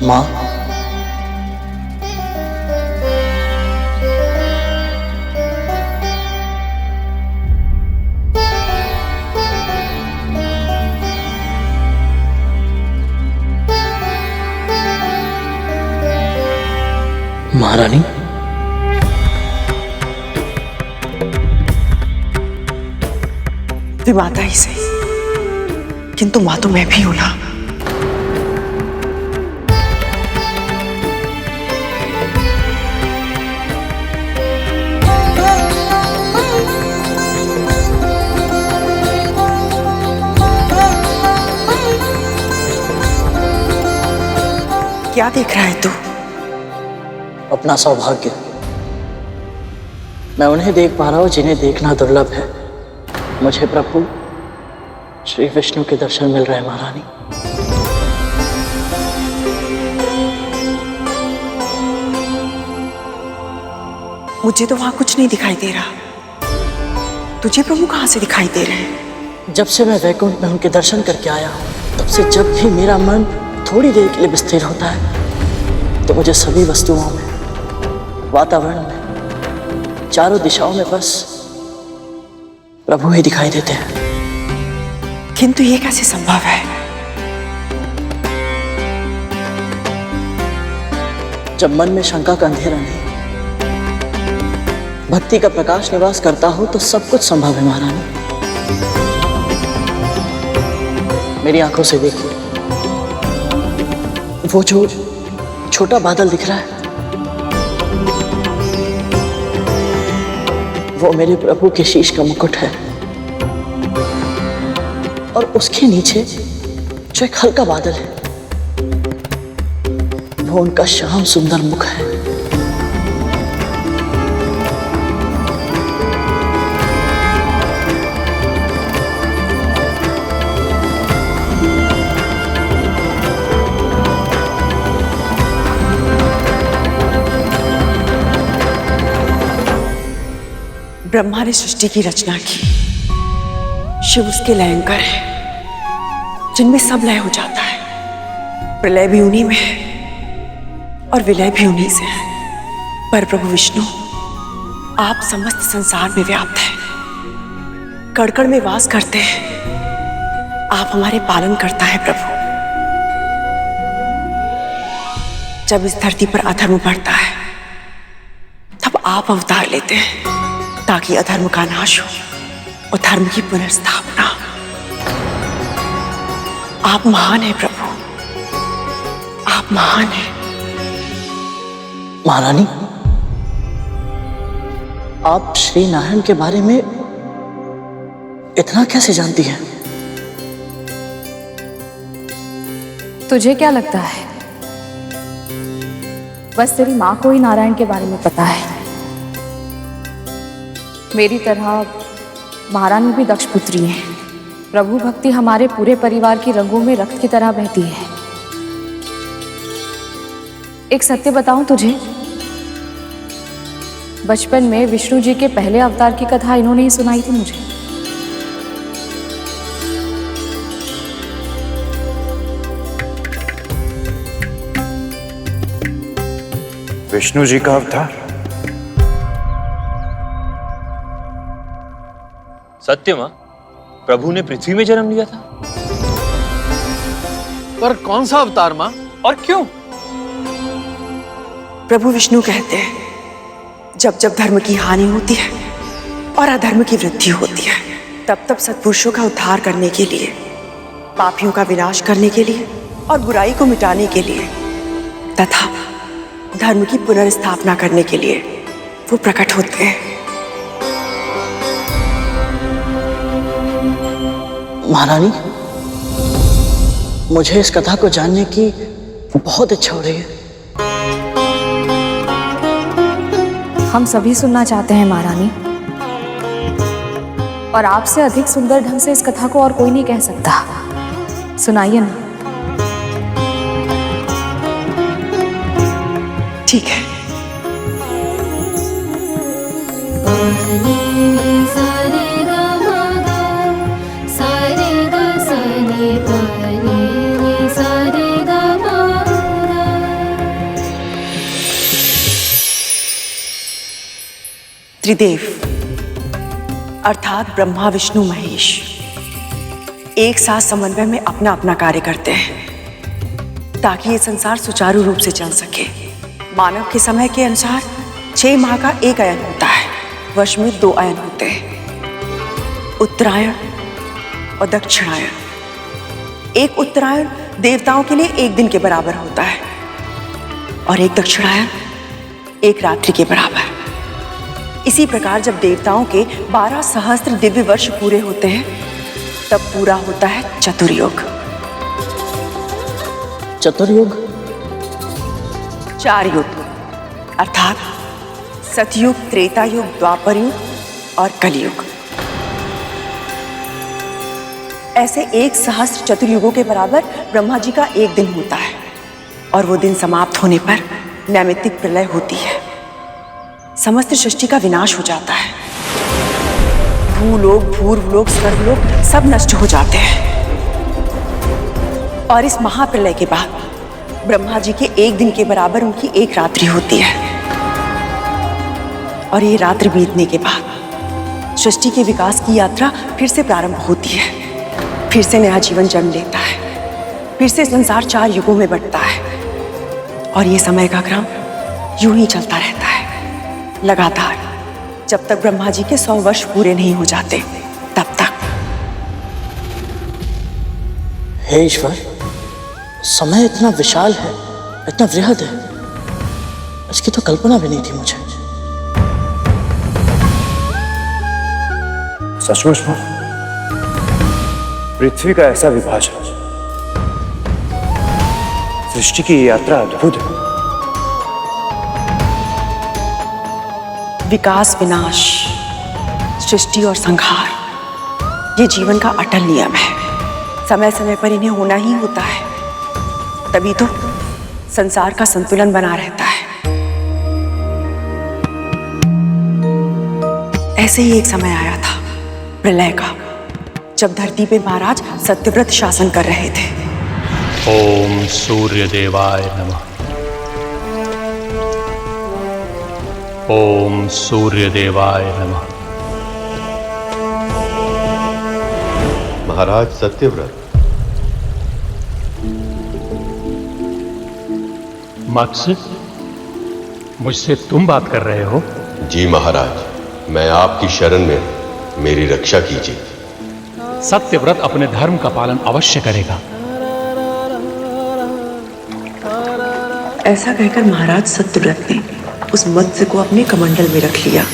Speaker 3: माँ, महारानी,
Speaker 6: वे माता ही सही, किंतु माँ तो मैं भी हूं ना। क्या देख रहा है तू?
Speaker 3: अपना सौभाग्य। मैं उन्हें देख पा रहा हूं जिन्हें देखना दुर्लभ है। मुझे प्रभु श्री विष्णु के दर्शन मिल रहे हैं महारानी।
Speaker 6: मुझे तो वहां कुछ नहीं दिखाई दे रहा। तुझे प्रभु कहां से दिखाई दे रहे हैं?
Speaker 3: जब से मैं वैकुंठ में उनके दर्शन करके आया हूं, तब से जब भी मेरा मन थोड़ी देर के लिए स्थिर होता है, तो मुझे सभी वस्तुओं में, वातावरण में, चारों दिशाओं में बस प्रभु ही दिखाई देते हैं।
Speaker 6: किंतु ये कैसे संभव है?
Speaker 3: जब मन में शंका का अंधेरा नहीं, भक्ति का प्रकाश निवास करता हो, तो सब कुछ संभव है महारानी। मेरी आंखों से देखिए, वो जो छोटा बादल दिख रहा है, वो मेरे प्रभु के शीश का मुकुट है, और उसके नीचे जो एक हल्का बादल है, वो उनका श्याम सुंदर मुख है।
Speaker 6: ब्रह्मा ने सृष्टि की रचना की। शिव उसके लयंकर है, जिनमें सब लय हो जाता है। प्रलय भी उन्हीं में है और विलय भी उन्हीं से है। पर प्रभु विष्णु, आप समस्त संसार में व्याप्त हैं, कण-कण में वास करते हैं। आप हमारे पालन करता है प्रभु। जब इस धरती पर अधर्म बढ़ता है, तब आप अवतार लेते हैं ताकि अधर्म का नाश हो और धर्म की पुनर्स्थापना। आप महान हैं प्रभु, आप महान हैं।
Speaker 3: महारानी, आप श्री नारायण के बारे में इतना कैसे जानती हैं?
Speaker 2: तुझे क्या लगता है बस तेरी माँ को ही नारायण के बारे में पता है? मेरी तरह महारानी भी दक्ष पुत्री है। प्रभु भक्ति हमारे पूरे परिवार की रंगों में रक्त की तरह बहती है। एक सत्य बताऊं तुझे, बचपन में विष्णु जी के पहले अवतार की कथा इन्होंने ही सुनाई थी मुझे।
Speaker 5: विष्णु जी का अवतार?
Speaker 7: सत्य मां, प्रभु ने पृथ्वी में जन्म लिया था।
Speaker 9: पर कौन सा अवतार मां, और क्यों?
Speaker 6: प्रभु विष्णु कहते हैं जब जब धर्म की हानि होती है और अधर्म की वृद्धि होती है, तब तब सत्पुरुषों का उद्धार करने के लिए, पापियों का विनाश करने के लिए और बुराई को मिटाने के लिए तथा धर्म की पुनर्स्थापना करने के लिए वो प्रकट होते हैं।
Speaker 3: महारानी, मुझे इस कथा को जानने की बहुत इच्छा हो रही है।
Speaker 2: हम सभी सुनना चाहते हैं महारानी, और आपसे अधिक सुंदर ढंग से इस कथा को और कोई नहीं कह सकता। सुनाइए ना।
Speaker 6: ठीक है। त्रिदेव अर्थात ब्रह्मा विष्णु महेश एक साथ समन्वय में अपना अपना कार्य करते हैं ताकि ये संसार सुचारू रूप से चल सके। मानव के समय के अनुसार 6 माह का एक अयन होता है। वर्ष में 2 अयन होते हैं, उत्तरायण और दक्षिणायन। एक उत्तरायण देवताओं के लिए 1 दिन के बराबर होता है और एक दक्षिणायन 1 रात्रि के बराबर। इसी प्रकार जब देवताओं के 12 सहस्त्र दिव्य वर्ष पूरे होते हैं तब पूरा होता है चतुर्युग।
Speaker 3: चतुर्युग?
Speaker 6: 4 युग अर्थात सतयुग, त्रेता युग, द्वापर युग और कलयुग। ऐसे 1 सहस्त्र चतुर्युगों के बराबर ब्रह्मा जी का 1 दिन होता है और वो दिन समाप्त होने पर नैमित्तिक प्रलय होती है। समस्त सृष्टि का विनाश हो जाता है। भूलोक, भूर्वलोक, स्वर्गलोक सब नष्ट हो जाते हैं। और इस महाप्रलय के बाद ब्रह्मा जी के 1 दिन के बराबर उनकी 1 रात्रि होती है। और ये रात्रि बीतने के बाद सृष्टि के विकास की यात्रा फिर से प्रारंभ होती है। फिर से नया जीवन जन्म लेता है। फिर से संसार 4 युगों में बंटता है और ये समय का क्रम यूं ही चलता रहता है लगातार, जब तक ब्रह्मा जी के 100 वर्ष पूरे नहीं हो जाते तब तक।
Speaker 3: हे ईश्वर, समय इतना विशाल है, इतना वृहद है, इसकी तो कल्पना भी नहीं थी मुझे।
Speaker 5: सचमुच में पृथ्वी का ऐसा विभाजन, सृष्टि की यात्रा अद्भुत है।
Speaker 6: विकास, विनाश, सृष्टि और संहार, ये जीवन का अटल नियम है। समय समय पर इन्हें होना ही होता है, तभी तो संसार का संतुलन बना रहता है। ऐसे ही एक समय आया था प्रलय का, जब धरती पे महाराज सत्यव्रत शासन कर रहे थे।
Speaker 13: ओम सूर्य देवाय नमः। ओम सूर्य देवाय नमः।
Speaker 14: महाराज सत्यव्रत,
Speaker 13: मत्स्य, मुझसे तुम बात कर रहे हो?
Speaker 14: जी महाराज, मैं आपकी शरण में हूं। मेरी रक्षा कीजिए।
Speaker 13: सत्यव्रत अपने धर्म का पालन अवश्य करेगा।
Speaker 6: ऐसा कहकर महाराज सत्यव्रत ने उस मत्स्य को अपने कमंडल में रख लिया।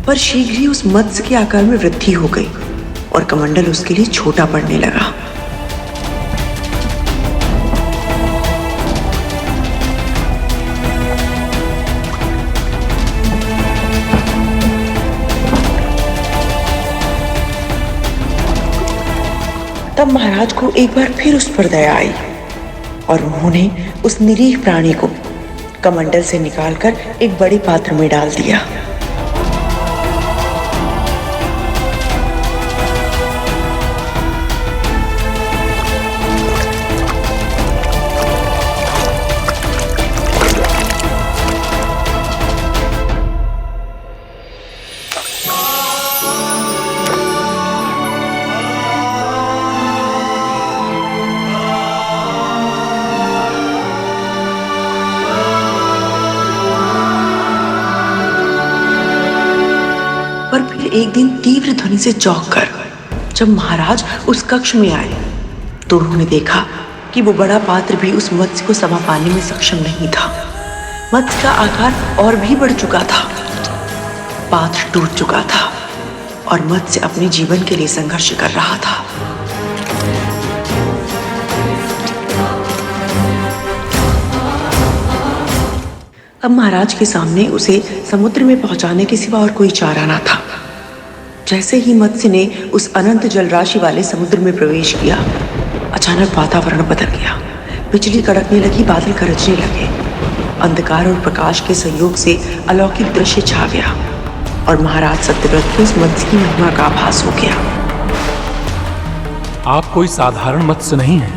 Speaker 6: पर शीघ्र ही उस मत्स्य के आकार में वृद्धि हो गई और कमंडल उसके लिए छोटा पड़ने लगा। तब महाराज को एक बार फिर उस पर दया आई और उन्होंने उस निरीह प्राणी को कमंडल से निकालकर एक बड़े पात्र में डाल दिया। पर फिर एक दिन तीव्र ध्वनि से चौंककर जब महाराज उस कक्ष में आए तो उन्होंने देखा कि वो बड़ा पात्र भी उस मत्स्य को समा पाने में सक्षम नहीं था। मत्स्य का आकार और भी बढ़ चुका था, पात्र टूट चुका था और मत्स्य अपने जीवन के लिए संघर्ष कर रहा था। अब महाराज के सामने उसे समुद्र में पहुंचाने के सिवा और कोई चारा ना था। जैसे ही मत्स्य ने उस अनंत जलराशि वाले समुद्र में प्रवेश किया, अचानक वातावरण बदल गया। बिजली कड़कने लगी, बादल गरजने लगे। अंधकार और प्रकाश के संयोग से अलौकिक दृश्य छा गया और महाराज सत्यव्रत को उस मत्स्य की महिमा का आभास हो गया।
Speaker 13: आप कोई साधारण मत्स्य नहीं है,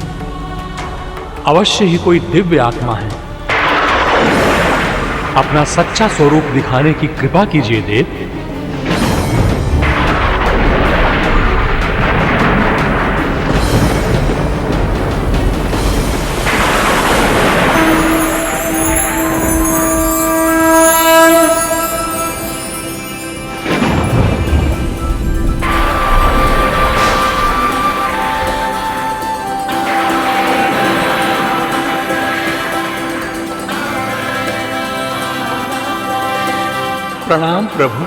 Speaker 13: अवश्य ही कोई दिव्य आत्मा है। अपना सच्चा स्वरूप दिखाने की कृपा कीजिए देव। प्रणाम प्रभु।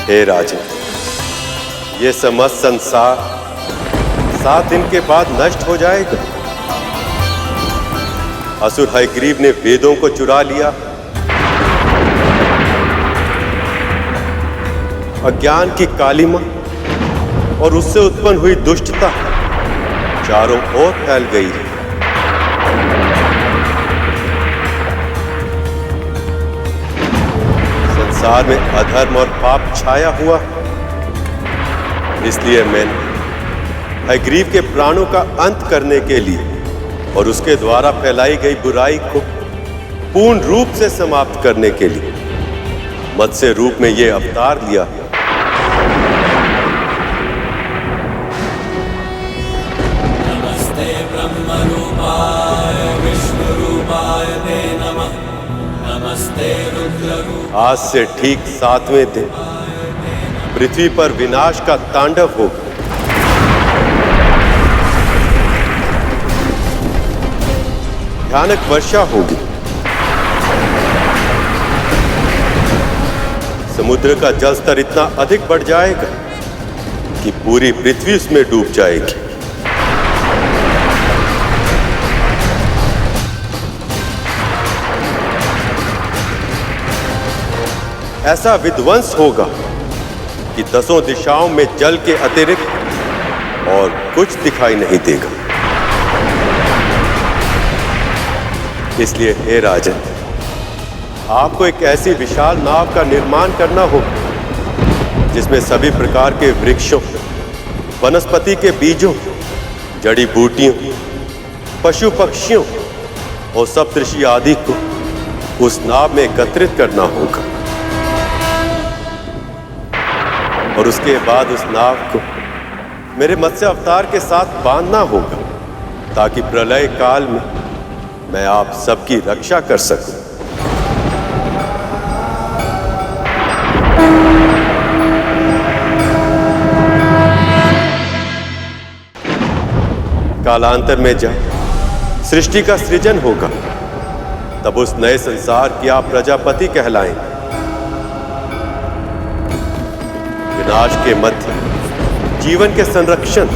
Speaker 14: हे राजन, ये समस्त संसार 7 दिन के बाद नष्ट हो जाएगा। असुर हयग्रीव ने वेदों को चुरा लिया, अज्ञान की कालिमा और उससे उत्पन्न हुई दुष्टता चारों ओर फैल गई है। संसार में अधर्म और पाप छाया हुआ, इसलिए मैंने हयग्रीव के प्राणों का अंत करने के लिए और उसके द्वारा फैलाई गई बुराई को पूर्ण रूप से समाप्त करने के लिए मत्स्य रूप में यह अवतार लिया। आज से ठीक 7वें दिन पृथ्वी पर विनाश का तांडव होगा। भयानक वर्षा होगी, समुद्र का जल स्तर इतना अधिक बढ़ जाएगा कि पूरी पृथ्वी उसमें डूब जाएगी। ऐसा विध्वंस होगा कि 10 दिशाओं में जल के अतिरिक्त और कुछ दिखाई नहीं देगा। इसलिए हे राजन, आपको एक ऐसी विशाल नाव का निर्माण करना होगा जिसमें सभी प्रकार के वृक्षों, वनस्पति के बीजों, जड़ी बूटियों, पशु पक्षियों और सप्तऋषि आदि को उस नाव में एकत्रित करना होगा और उसके बाद उस नाव को मेरे मत्स्य अवतार के साथ बांधना होगा ताकि प्रलय काल में मैं आप सबकी रक्षा कर सकूं। कालांतर में जब सृष्टि का सृजन होगा तब उस नए संसार की आप प्रजापति कहलाएंगे। विनाश के मध्य जीवन के संरक्षण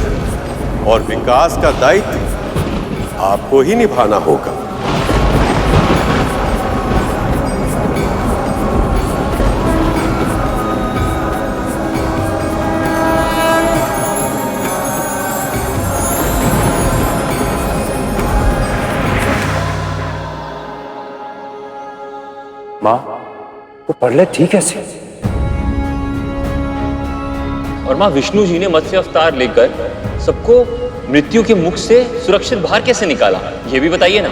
Speaker 14: और विकास का दायित्व आपको ही निभाना होगा।
Speaker 5: माँ, वो प्रलय ठीक कैसे?
Speaker 7: और माँ विष्णु जी ने मत्स्य अवतार लेकर सबको मृत्यु के मुख से सुरक्षित बाहर कैसे निकाला, ये भी बताइए ना।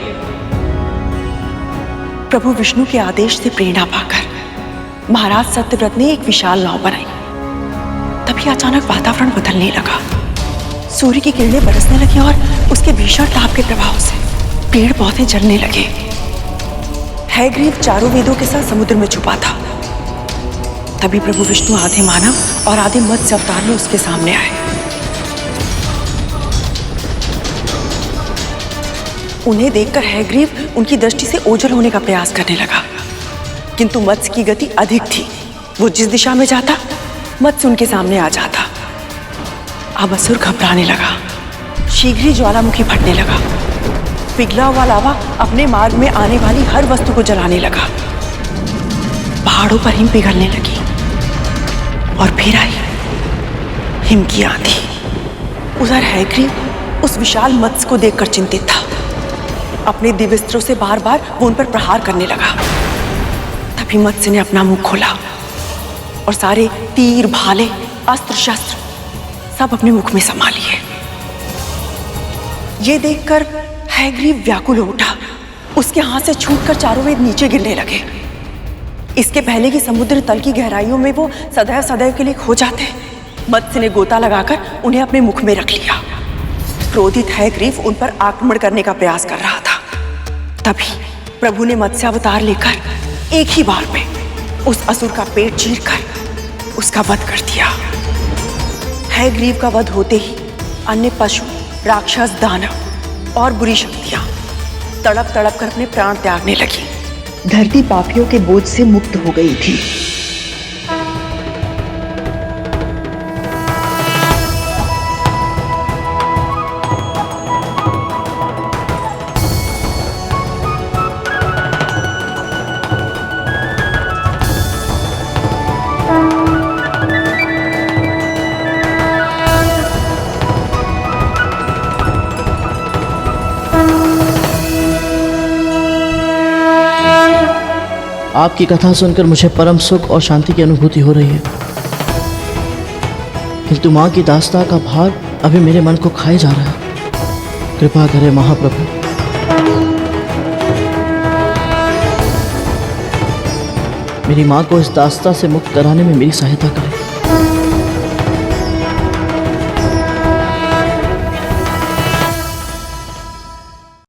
Speaker 6: प्रभु विष्णु के आदेश से प्रेरणा पाकर महाराज सत्यव्रत ने एक विशाल नाव बनाई। तभी अचानक वातावरण बदलने लगा, सूर्य की किरणें बरसने लगी और उसके भीषण ताप के प्रभाव से पेड़ पौधे जलने लगे। हैग्रीव चारों वेदों के साथ समुद्र में छुपा था। तभी प्रभु विष्णु आधे मानव और आधे मत्स्य अवतार में उसके सामने आए। उन्हें देखकर हैग्रीव उनकी दृष्टि से ओझल होने का प्रयास करने लगा, किंतु मत्स्य की गति अधिक थी। वो जिस दिशा में जाता मत्स्य उनके सामने आ जाता। अब असुर घबराने लगा, शीघ्र ही ज्वालामुखी फटने लगा। पिघला हुआ लावा अपने मार्ग में आने वाली हर वस्तु को जलाने लगा। पहाड़ों पर हिम पिघलने लगी और फिर आई हिम की आंधी। उधर हैग्रीव उस विशाल मत्स्य को देखकर चिंतित था। अपने दिव्यास्त्रों से बार बार वो उन पर प्रहार करने लगा। तभी मत्स्य ने अपना मुंह खोला और सारे तीर, भाले, अस्त्र शस्त्र सब अपने मुख में समा लिए। ये देखकर हैग्रीव व्याकुल हो उठा। उसके हाथ से छूटकर चारों वेद नीचे गिरने लगे। इसके पहले कि समुद्र तल की गहराइयों में वो सदैव सदैव के लिए खो जाते, मत्स्य ने गोता लगाकर उन्हें अपने मुख में रख लिया। क्रोधित हैग्रीव उन पर आक्रमण करने का प्रयास कर रहा था। तभी प्रभु ने मत्स्य अवतार लेकर एक ही बार में उस असुर का पेट चीरकर उसका वध कर दिया। हैग्रीव का वध होते ही अन्य पशु, राक्षस, दानव और बुरी शक्तियां तड़प तड़प कर अपने प्राण त्यागने लगी। धरती पापियों के बोझ से मुक्त हो गई थी।
Speaker 3: आपकी कथा सुनकर मुझे परम सुख और शांति की अनुभूति हो रही है, किंतु माँ की दास्ता का भार अभी मेरे मन को खाए जा रहा है। कृपा करें महाप्रभु। मेरी माँ को इस दास्ता से मुक्त कराने में मेरी सहायता करें।